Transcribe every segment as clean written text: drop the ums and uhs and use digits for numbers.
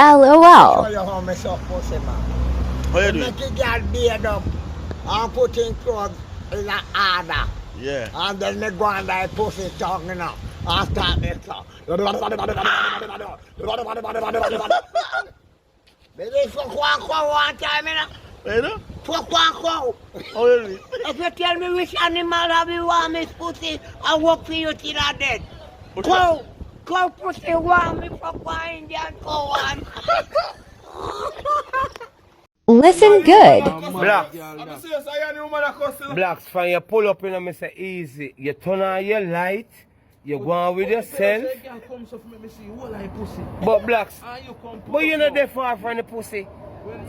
LOL. Show you how me suck pussy, man. How you doing? Make a girl beard up and put in clothes in a order. Yeah. And then me go on that pussy tongue, you know. And start this song. Baby, fuck one time, you know. You know? Fuck one. How you doing? If you tell me which animal have you want me pussy, I work for you till I dead. Cow pussy want me fuck one Indian cow one. Listen good. Blacks. Blacks, when you pull up in me say easy. You turn on your light, you go on with yourself. But Blacks, but you're not that far from the pussy.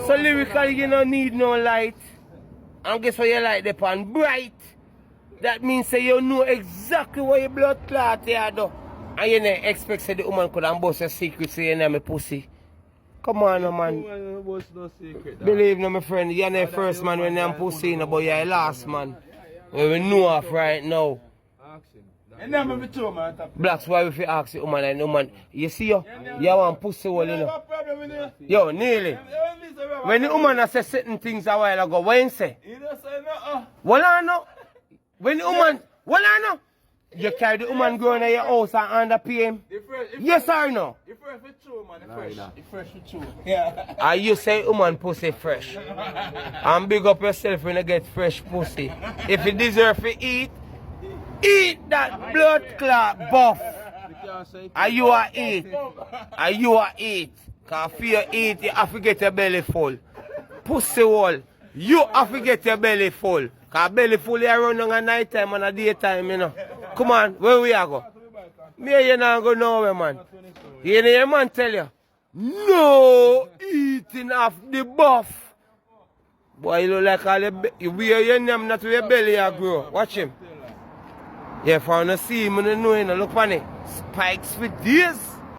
So lyrically you don't need no light. And guess what you like the pan? Bright. That means say you know exactly what your blood clot here do. And you don't expect say the woman could have bust a secret say you know me pussy. Come on, no, man. Believe me, my friend, you're not the first man when I'm pussy, no, but you're the last man. We know of right now. Blacks, why we ask the woman and the woman? You see, you want pussy hole, you know. Yo, nearly. When the woman has said certain things a while ago, what you say? Well, I know. When the woman, well, I know. You carry the woman going to your house and underpay him? Yes or no? It's fresh for true, man. It's fresh for true. Yeah. And you say woman pussy fresh. And big up yourself when you get fresh pussy. If you deserve to eat that blood clot buff. And you are eat. And you are eat. Because if you eat, you have to get your belly full. Pussy wall. You have to get your belly full. Because belly full you run on a night time and a daytime, you know. Come on, where we are go? Me you not go nowhere, man. You know your man tell you, no eating off the buff. Boy, you look like all the you wear your name not where your belly you grow. Watch him. Yeah, if I want to see him, I know, look funny. Spikes with this.